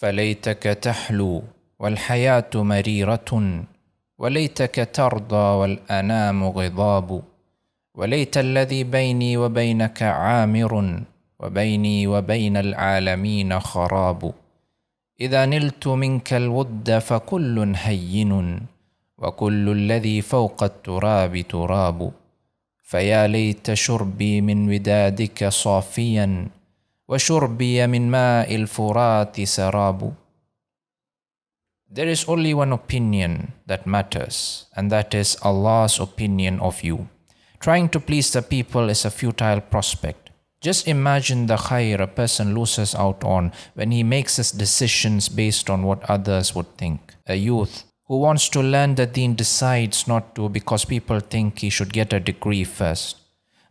فليتك تحلو والحياة مريرة، وليتك ترضى والأنام غضاب، وليت الذي بيني وبينك عامر، وبيني وبين العالمين خراب. إذا نلت منك الود فكل هين، وكل الذي فوق التراب تراب. فيا ليت شربي من ودادك صافيا، وشربي من ماء الفرات سراب. There is only one opinion that matters, and that is Allah's opinion of you. Trying to please the people is a futile prospect. Just imagine the khair a person loses out on when he makes his decisions based on what others would think. A youth who wants to learn the deen decides not to because people think he should get a degree first.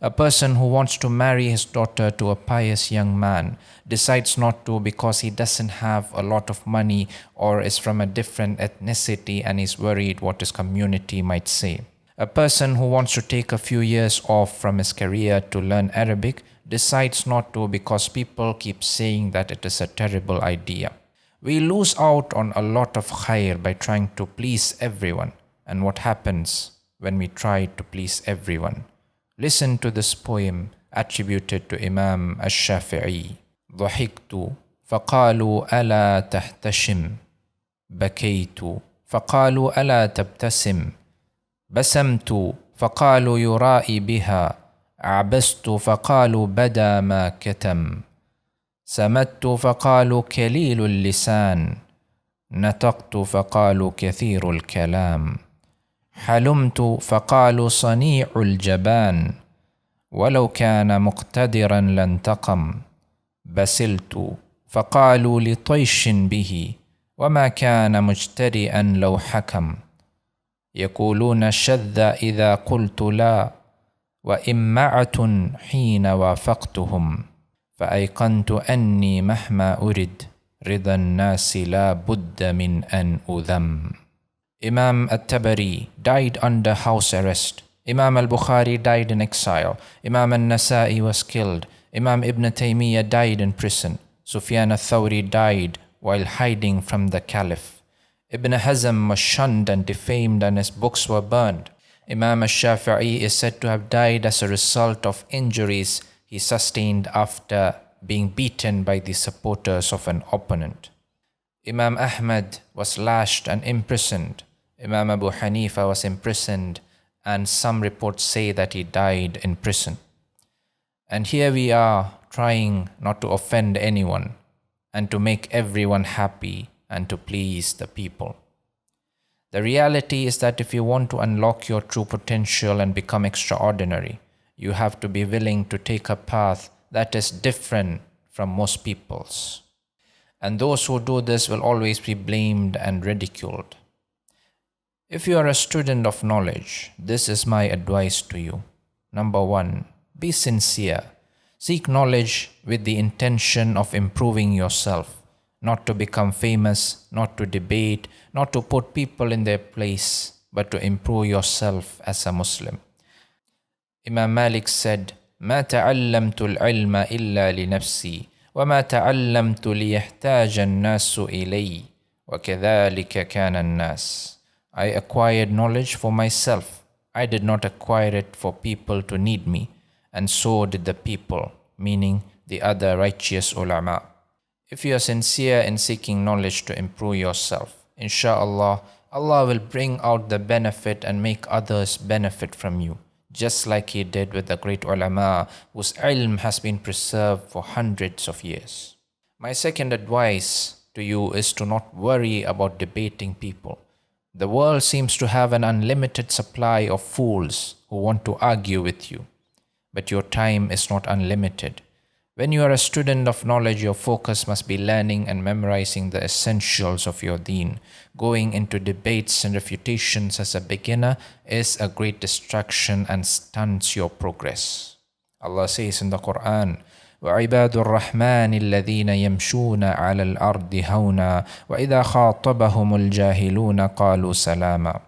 A person who wants to marry his daughter to a pious young man decides not to because he doesn't have a lot of money or is from a different ethnicity and is worried what his community might say. A person who wants to take a few years off from his career to learn Arabic decides not to because people keep saying that it is a terrible idea. We lose out on a lot of khair by trying to please everyone. And what happens when we try to please everyone? Listen to this poem attributed to Imam al-Shafi'i. ضحكت فقالوا ألا تحتشم، بكيت فقالوا ألا تبتسم، بسمت فقالوا يرائي بها، عبست فقالوا بدا ما كتم، سمت فقالوا كليل اللسان، نطقت فقالوا كثير الكلام، حلمت فقالوا صنيع الجبان، ولو كان مقتدرا لانتقم، بسلت فقالوا لطيش به، وما كان مجترئا لو حكم، يقولون شذ إذا قلت لا، وإمعة حين وافقتهم، فأيقنت أني مهما أرد رضا الناس لا بد من أن أذم. Imam al-Tabari died under house arrest. Imam al-Bukhari died in exile. Imam al-Nasa'i was killed. Imam Ibn Taymiyyah died in prison. Sufyan al-Thawri died while hiding from the Caliph. Ibn Hazm was shunned and defamed and his books were burned. Imam al-Shafi'i is said to have died as a result of injuries he sustained after being beaten by the supporters of an opponent. Imam Ahmad was lashed and imprisoned. Imam Abu Hanifa was imprisoned, and some reports say that he died in prison. And here we are trying not to offend anyone and to make everyone happy and to please the people. The reality is that if you want to unlock your true potential and become extraordinary, you have to be willing to take a path that is different from most people's. And those who do this will always be blamed and ridiculed. If you are a student of knowledge, this is my advice to you. Number 1, be sincere. Seek knowledge with the intention of improving yourself, not to become famous, not to debate, not to put people in their place, but to improve yourself as a Muslim. Imam Malik said, ما تعلمت العلم إلا لنفسي وما تعلمت ليحتاج الناس إلي وكذلك كان الناس. I acquired knowledge for myself. I did not acquire it for people to need me, and so did the people, meaning the other righteous ulama. If you are sincere in seeking knowledge to improve yourself, inshallah, Allah will bring out the benefit and make others benefit from you, just like He did with the great ulama whose ilm has been preserved for hundreds of years. My second advice to you is to not worry about debating people. The world seems to have an unlimited supply of fools who want to argue with you, but your time is not unlimited. When you are a student of knowledge, your focus must be learning and memorizing the essentials of your deen. Going into debates and refutations as a beginner is a great distraction and stunts your progress. Allah says in the Quran, وَعِبَادُ الرَّحْمَنِ الَّذِينَ يَمْشُونَ عَلَى الْأَرْضِ هَوْنًا وَإِذَا خَاطَبَهُمُ الْجَاهِلُونَ قَالُوا سَلَامًا.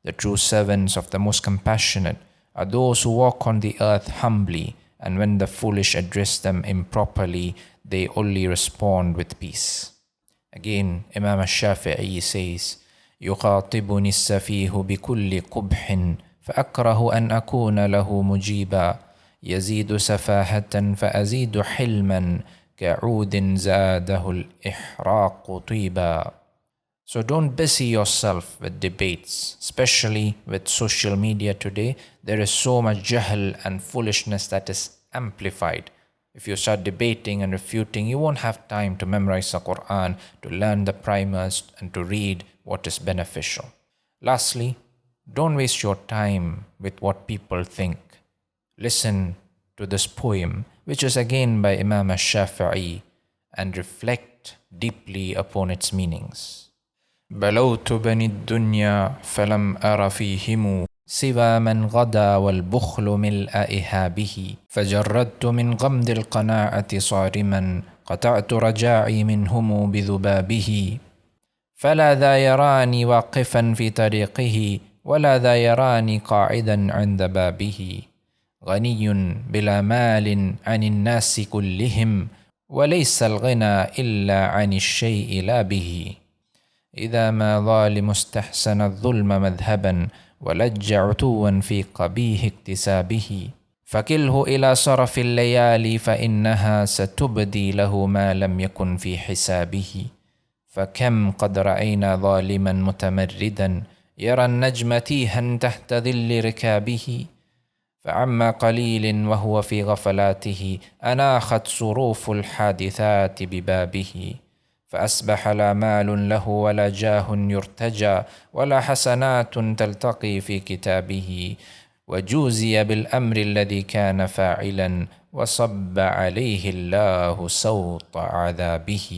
The true servants of the Most Compassionate are those who walk on the earth humbly, and when the foolish address them improperly, they only respond with peace. Again, Imam al-Shafi'i says, يخاطبني السفيه بكل قبح فأكره أن أكون له مجيبا يزيد سفاهة فأزيد حلما كعود زاده الإحراق طيبا. So don't busy yourself with debates, especially with social media today. There is so much jahl and foolishness that is amplified. If you start debating and refuting, you won't have time to memorize the Quran, to learn the primers, and to read what is beneficial. Lastly, don't waste your time with what people think. Listen to this poem, which is again by Imam al-Shafi'i, and reflect deeply upon its meanings. بلوت بني الدنيا فلم أر فيهم سوى من غدا والبخل ملء إهابه فجردت من غمد القناعة صارما قطعت رجاعي منهم بذبابه فلا ذا يراني واقفا في طريقه ولا ذا يراني قاعدا عند بابه غني بلا مال عن الناس كلهم وليس الغنى إلا عن الشيء لا به إذا ما ظالم استحسن الظلم مذهبا ولج عتوا في قبيح اكتسابه فكله إلى صرف الليالي فإنها ستبدي له ما لم يكن في حسابه فكم قد رأينا ظالما متمردا يرى النجم تيها تحت ظل ركابه فعما قليل وهو في غفلاته أناخت صروف الحادثات ببابه فأصبح لا مال له ولا جاه يرتجى ولا حسنات تلتقي في كتابه وجوزي بالأمر الذي كان فاعلا وصب عليه الله سوط عذابه.